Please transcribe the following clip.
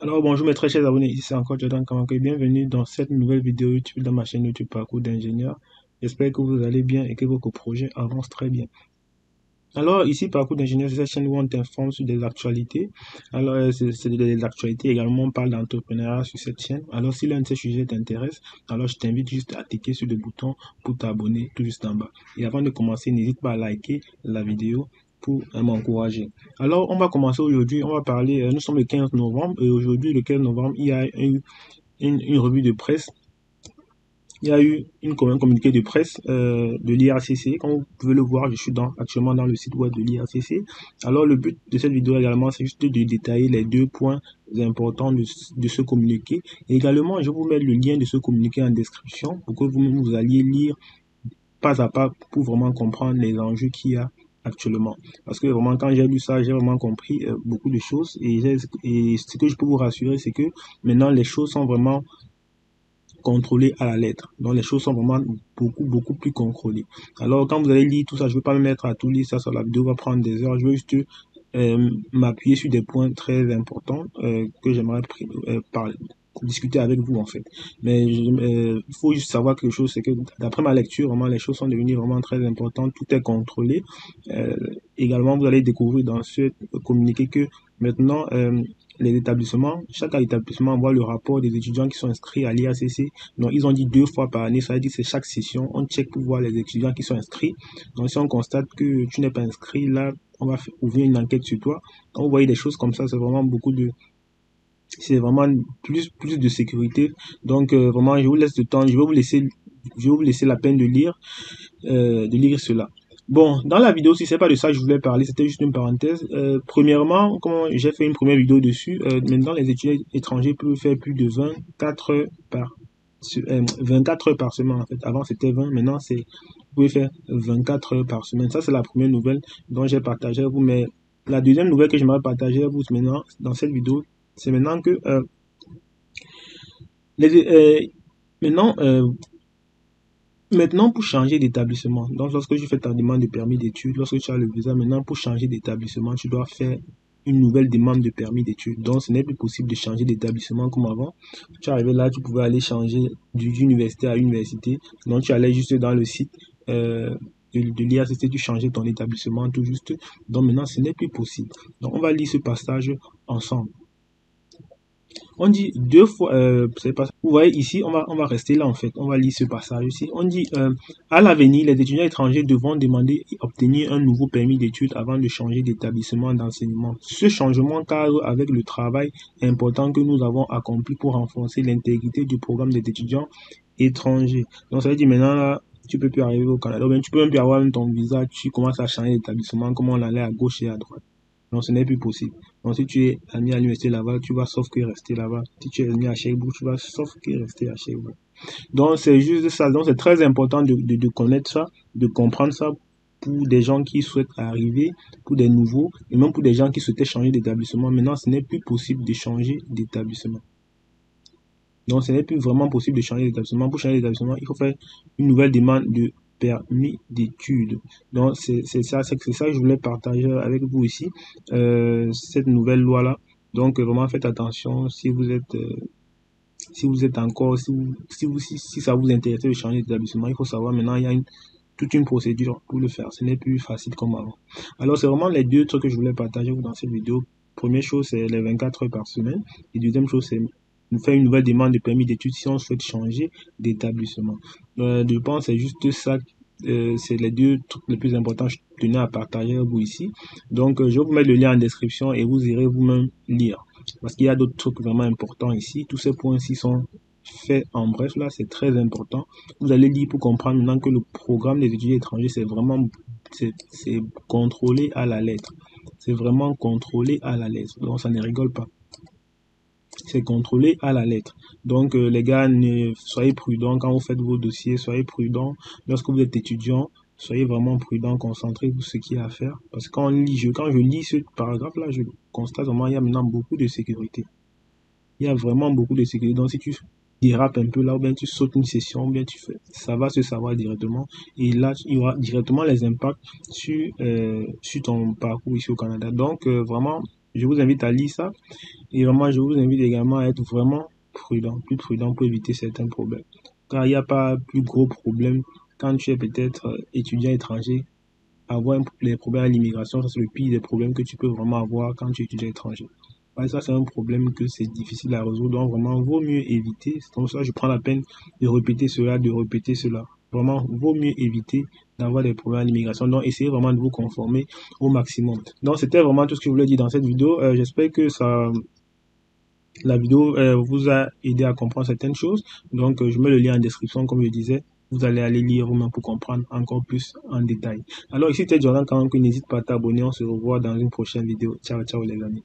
Alors bonjour mes très chers abonnés, ici c'est encore Jordan Kamanko et bienvenue dans cette nouvelle vidéo YouTube dans ma chaîne YouTube Parcours d'ingénieur. J'espère que vous allez bien et que votre projet avance très bien. Alors ici Parcours d'ingénieur, c'est cette chaîne où on t'informe sur des actualités. Alors c'est des actualités également, on parle d'entrepreneuriat sur cette chaîne. Alors si l'un de ces sujets t'intéresse, alors je t'invite juste à cliquer sur le bouton pour t'abonner tout juste en bas. Et avant de commencer, n'hésite pas à liker la vidéo pour m'encourager. Alors, on va commencer aujourd'hui, on va parler, nous sommes le 15 novembre, et aujourd'hui, le 15 novembre, il y a eu une revue de presse, il y a eu un communiqué de presse de l'IRCC. Comme vous pouvez le voir, je suis actuellement dans le site web de l'IRCC. Alors, le but de cette vidéo également, c'est juste de détailler les deux points importants de ce communiqué. Et également, je vais vous mettre le lien de ce communiqué en description pour que vous alliez lire pas à pas pour vraiment comprendre les enjeux qu'il y a actuellement. Parce que vraiment, quand j'ai lu ça, j'ai vraiment compris beaucoup de choses. Et ce que je peux vous rassurer, c'est que maintenant, les choses sont vraiment contrôlées à la lettre. Donc, les choses sont vraiment beaucoup plus contrôlées. Alors, quand vous allez lire tout ça, je ne vais pas me mettre à tout lire ça sur la vidéo, va prendre des heures. Je vais juste m'appuyer sur des points très importants que j'aimerais parler discuter avec vous en fait. Mais il faut juste savoir quelque chose, c'est que d'après ma lecture, vraiment les choses sont devenues vraiment très importantes, tout est contrôlé. Également, vous allez découvrir dans ce communiqué que maintenant, les établissements, chaque établissement voit le rapport des étudiants qui sont inscrits à l'IACC. Donc, ils ont dit 2 fois par année, ça veut dire que c'est chaque session, on check pour voir les étudiants qui sont inscrits. Donc, si on constate que tu n'es pas inscrit, là, on va ouvrir une enquête sur toi. Quand vous voyez des choses comme ça, c'est vraiment c'est vraiment plus de sécurité. Donc, vraiment, je vous laisse le temps, je vais vous laisser la peine de lire cela. Bon, dans la vidéo, si c'est pas de ça que je voulais parler, c'était juste une parenthèse. Premièrement, quand j'ai fait une première vidéo dessus, maintenant les étudiants étrangers peuvent faire plus de 24 heures 24 heures par semaine en fait. Avant c'était 20, maintenant c'est vous pouvez faire 24 heures par semaine. Ça c'est la première nouvelle dont j'ai partagé avec vous. Mais la deuxième nouvelle que j'aimerais partager avec vous maintenant dans cette vidéo, c'est maintenant que les, maintenant Maintenant, pour changer d'établissement, donc lorsque tu fais ta demande de permis d'études, lorsque tu as le visa, maintenant pour changer d'établissement, tu dois faire une nouvelle demande de permis d'études. Donc, ce n'est plus possible de changer d'établissement comme avant. Tu arrivais là, tu pouvais aller changer d'université à université. Donc, tu allais juste dans le site de l'IACC, tu changeais ton établissement tout juste. Donc, maintenant, ce n'est plus possible. Donc, on va lire ce passage ensemble. On dit 2 fois, c'est pas, vous voyez ici, on va rester là en fait, on va lire ce passage ici. On dit, à l'avenir, les étudiants étrangers devront demander et obtenir un nouveau permis d'études avant de changer d'établissement d'enseignement. Ce changement cadre avec le travail important que nous avons accompli pour renforcer l'intégrité du programme des étudiants étrangers. Donc ça veut dire maintenant là, tu peux plus arriver au Canada, tu peux même plus avoir ton visa, tu commences à changer d'établissement comme on allait à gauche et à droite. Donc, ce n'est plus possible. Donc, si tu es admis à l'université là-bas, tu vas sauf que rester là-bas. Si tu es admis à Sherbrooke, tu vas sauf que rester à Sherbrooke. Donc, c'est juste ça. Donc, c'est très important de connaître ça, de comprendre ça pour des gens qui souhaitent arriver, pour des nouveaux, et même pour des gens qui souhaitaient changer d'établissement. Maintenant, ce n'est plus possible de changer d'établissement. Donc, ce n'est plus vraiment possible de changer d'établissement. Pour changer d'établissement, il faut faire une nouvelle demande de permis d'études. Donc, c'est ça que je voulais partager avec vous ici, cette nouvelle loi-là. Donc, vraiment, faites attention si vous êtes encore, si ça vous intéresse de changer d'établissement, il faut savoir maintenant, il y a toute une procédure pour le faire. Ce n'est plus facile comme avant. Alors, c'est vraiment les deux trucs que je voulais partager avec vous dans cette vidéo. Première chose, c'est les 24 heures par semaine. Et deuxième chose, c'est faire une nouvelle demande de permis d'études si on souhaite changer d'établissement. Je pense que c'est juste ça, c'est les deux trucs les plus importants que je tenais à partager avec vous ici. Donc, je vais vous mettre le lien en description et vous irez vous-même lire. Parce qu'il y a d'autres trucs vraiment importants ici. Tous ces points-ci sont faits en bref, là, c'est très important. Vous allez lire pour comprendre maintenant que le programme des étudiants étrangers, c'est vraiment, c'est contrôlé à la lettre. C'est vraiment contrôlé à la lettre. Donc, ça ne rigole pas. C'est contrôlé à la lettre. Donc, les gars, soyez prudents quand vous faites vos dossiers, soyez prudents lorsque vous êtes étudiant, soyez vraiment prudents, concentrez-vous sur ce qu'il y a à faire. Parce que quand je lis ce paragraphe-là, je constate vraiment qu'il y a maintenant beaucoup de sécurité. Il y a vraiment beaucoup de sécurité. Donc, si tu dérapes un peu là, ou bien tu sautes une session, ou bien ça va se savoir directement. Et là, il y aura directement les impacts sur ton parcours ici au Canada. Donc, vraiment, Je vous invite à lire ça. Et vraiment, je vous invite également à être vraiment prudent, plus prudent pour éviter certains problèmes. Car il n'y a pas plus gros problème quand tu es peut-être étudiant étranger. Avoir les problèmes à l'immigration, ça c'est le pire des problèmes que tu peux vraiment avoir quand tu es étudiant étranger. Ça, c'est un problème que c'est difficile à résoudre. Donc, vraiment, vaut mieux éviter. C'est comme ça, je prends la peine de répéter cela, de répéter cela. Vraiment, vaut mieux éviter d'avoir des problèmes à l'immigration. Donc, essayez vraiment de vous conformer au maximum. Donc, c'était vraiment tout ce que je voulais dire dans cette vidéo. J'espère que la vidéo vous a aidé à comprendre certaines choses. Donc, je mets le lien en description, comme je disais. Vous allez aller lire vous-même pour comprendre encore plus en détail. Alors, ici, c'était Jordan, quand même, n'hésite pas à t'abonner. On se revoit dans une prochaine vidéo. Ciao, ciao les amis.